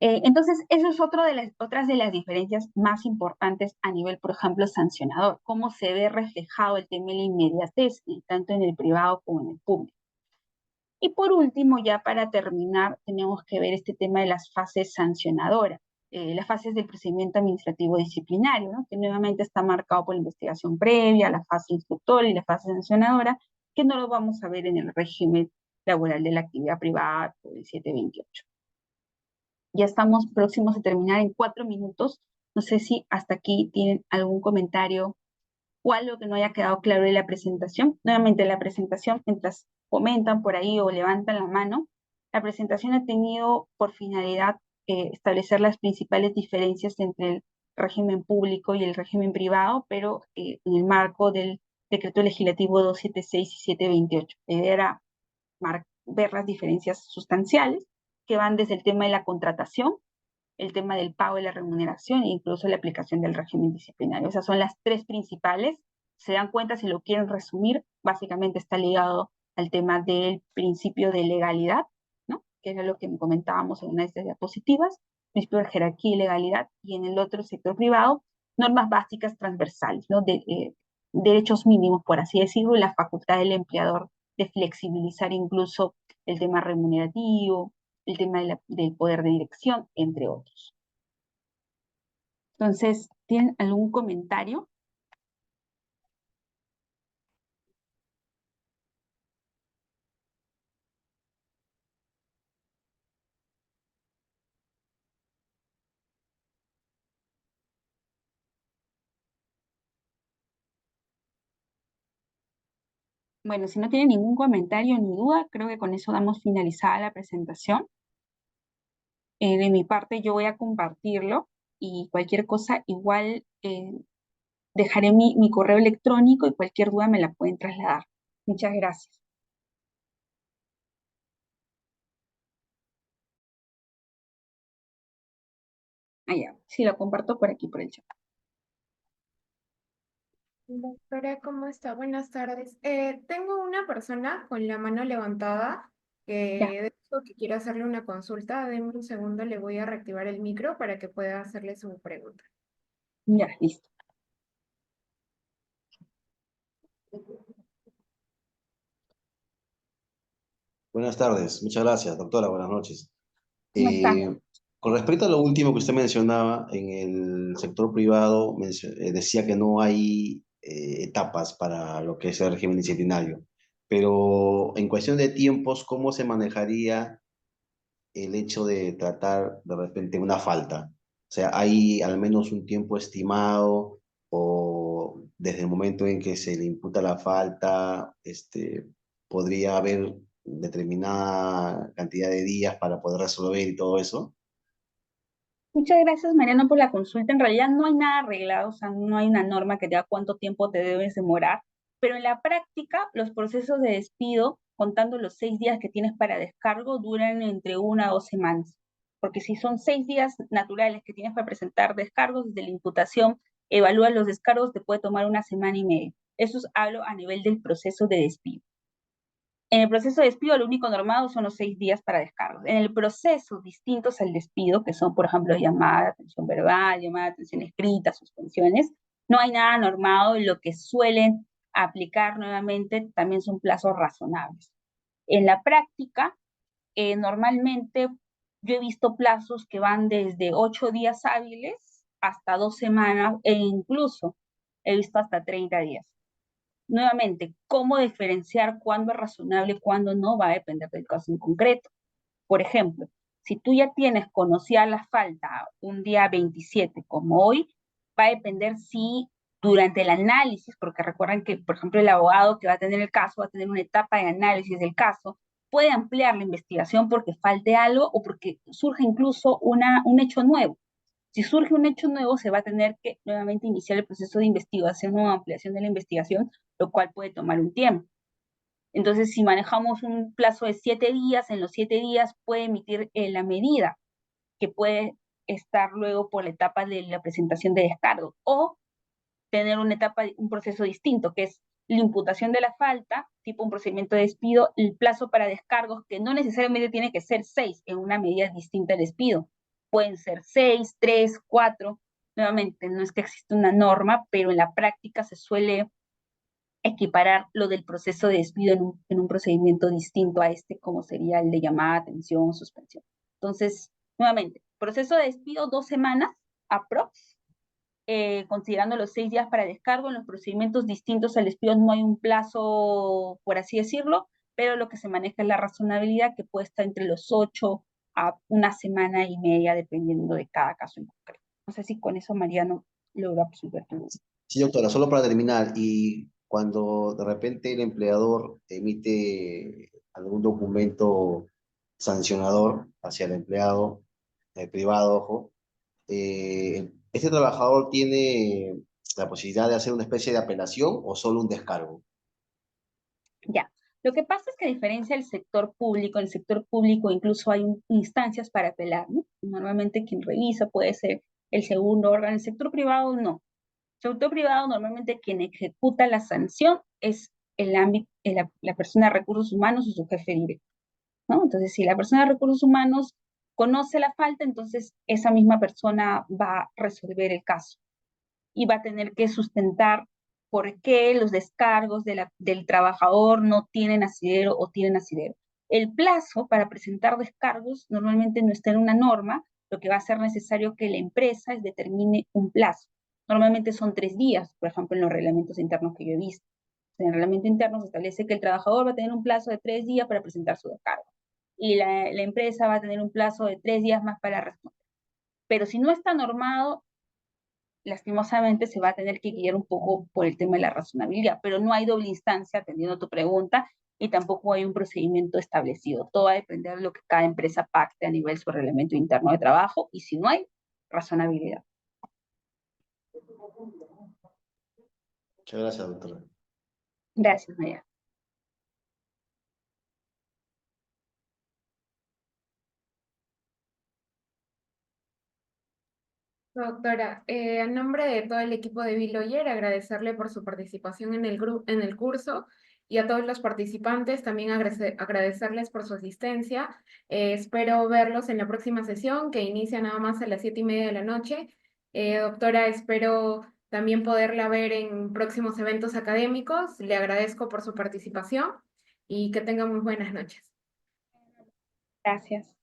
Entonces, eso es otras de las diferencias más importantes a nivel, por ejemplo, sancionador, cómo se ve reflejado el tema de la inmediatez, tanto en el privado como en el público. Y por último, ya para terminar, tenemos que ver este tema de las fases sancionadoras, las fases del procedimiento administrativo disciplinario, ¿no? Que nuevamente está marcado por la investigación previa, la fase instructora y la fase sancionadora, que no lo vamos a ver en el régimen laboral de la actividad privada por el 728. Ya estamos próximos a terminar en 4 minutos. No sé si hasta aquí tienen algún comentario o algo que no haya quedado claro de la presentación. Nuevamente, la presentación, mientras comentan por ahí o levantan la mano, la presentación ha tenido por finalidad establecer las principales diferencias entre el régimen público y el régimen privado, pero en el marco del Decreto Legislativo 276 y 728. La idea era ver las diferencias sustanciales que van desde el tema de la contratación, el tema del pago de la remuneración e incluso la aplicación del régimen disciplinario. Esas son las tres principales. Se dan cuenta, si lo quieren resumir, básicamente está ligado al tema del principio de legalidad, ¿no? Que era lo que comentábamos en una de estas diapositivas, principio de jerarquía y legalidad, y en el otro sector privado, normas básicas transversales, ¿no? Derechos mínimos, por así decirlo, y la facultad del empleador de flexibilizar incluso el tema remunerativo, el tema del poder de dirección, entre otros. Entonces, ¿tienen algún comentario? Bueno, si no tienen ningún comentario ni duda, creo que con eso damos finalizada la presentación. De mi parte, yo voy a compartirlo y cualquier cosa, igual dejaré mi correo electrónico y cualquier duda me la pueden trasladar. Muchas gracias. Ya, sí, lo comparto por aquí, por el chat. Doctora, ¿cómo está? Buenas tardes. Tengo una persona con la mano levantada Ya, de hecho que quiere hacerle una consulta. Denme un segundo, le voy a reactivar el micro para que pueda hacerle su pregunta. ya, listo. Buenas tardes, muchas gracias, doctora, buenas noches. ¿Cómo está? Eh, con respecto a lo último que usted mencionaba, en el sector privado decía que no hay etapas para lo que es el régimen disciplinario, pero en cuestión de tiempos, ¿cómo se manejaría el hecho de tratar de repente una falta? O sea, ¿hay al menos un tiempo estimado o desde el momento en que se le imputa la falta, podría haber determinada cantidad de días para poder resolver y todo eso? Muchas gracias, Mariano, por la consulta. En realidad no hay nada arreglado, o sea, no hay una norma que diga cuánto tiempo te debes demorar, pero en la práctica los procesos de despido, contando los 6 días que tienes para descargo, duran entre 1 a 2 semanas. Porque si son 6 días naturales que tienes para presentar descargos, desde la imputación, evalúas los descargos, te puede tomar 1 semana y media. Eso hablo a nivel del proceso de despido. En el proceso de despido, lo único normado son los 6 días para descargos. En el proceso distintos al despido, que son, por ejemplo, llamada de atención verbal, llamada de atención escrita, suspensiones, no hay nada normado y lo que suelen aplicar nuevamente también son plazos razonables. En la práctica, normalmente yo he visto plazos que van desde 8 días hábiles hasta 2 semanas e incluso he visto hasta 30 días. Nuevamente, cómo diferenciar cuándo es razonable y cuándo no va a depender del caso en concreto. Por ejemplo, si tú ya tienes conocida la falta un día 27 como hoy, va a depender si durante el análisis, porque recuerden que, por ejemplo, el abogado que va a tener el caso va a tener una etapa de análisis del caso, puede ampliar la investigación porque falte algo o porque surge incluso un hecho nuevo. Si surge un hecho nuevo, se va a tener que nuevamente iniciar el proceso de investigación o ampliación de la investigación, lo cual puede tomar un tiempo. Entonces, si manejamos un plazo de 7 días, en los 7 días puede emitir la medida, que puede estar luego por la etapa de la presentación de descargo, o tener una etapa, un proceso distinto, que es la imputación de la falta, tipo un procedimiento de despido, el plazo para descargos, que no necesariamente tiene que ser 6 en una medida distinta de despido, pueden ser 6, 3, 4. Nuevamente, no es que exista una norma, pero en la práctica se suele equiparar lo del proceso de despido en un procedimiento distinto a este, como sería el de llamada, atención, suspensión. Entonces, nuevamente, proceso de despido 2 semanas, aprox, considerando los 6 días para descargo. En los procedimientos distintos al despido no hay un plazo, por así decirlo, pero lo que se maneja es la razonabilidad, que puede estar entre los 8 a 1 semana y media, dependiendo de cada caso en concreto. No sé si con eso, Mariano, logro absolver tu duda. Sí, doctora, solo para terminar, y cuando de repente el empleador emite algún documento sancionador hacia el empleado privado, ojo, ¿este trabajador tiene la posibilidad de hacer una especie de apelación o solo un descargo? Ya. Lo que pasa es que a diferencia del sector público, en el sector público incluso hay instancias para apelar, ¿no? Normalmente quien revisa puede ser el segundo órgano. En el sector privado no. Sector privado, normalmente quien ejecuta la sanción es el ámbito, la persona de recursos humanos o su jefe directo, ¿no? Entonces, si la persona de recursos humanos conoce la falta, entonces esa misma persona va a resolver el caso y va a tener que sustentar por qué los descargos del trabajador no tienen asidero o tienen asidero. El plazo para presentar descargos normalmente no está en una norma, lo que va a ser necesario que la empresa determine un plazo. Normalmente son 3 días, por ejemplo, en los reglamentos internos que yo he visto. En el reglamento interno se establece que el trabajador va a tener un plazo de 3 días para presentar su descargo y la empresa va a tener un plazo de 3 días más para responder. Pero si no está normado, lastimosamente se va a tener que guiar un poco por el tema de la razonabilidad, pero no hay doble instancia atendiendo tu pregunta y tampoco hay un procedimiento establecido. Todo va a depender de lo que cada empresa pacte a nivel de su reglamento interno de trabajo y si no hay razonabilidad. Muchas gracias, doctora. Gracias, María. Doctora, a nombre de todo el equipo de Biloyer, agradecerle por su participación en en el curso y a todos los participantes también agradecerles por su asistencia. Espero verlos en la próxima sesión que inicia nada más a las 7:30 de la noche. Doctora, espero también poderla ver en próximos eventos académicos. Le agradezco por su participación y que tenga muy buenas noches. Gracias.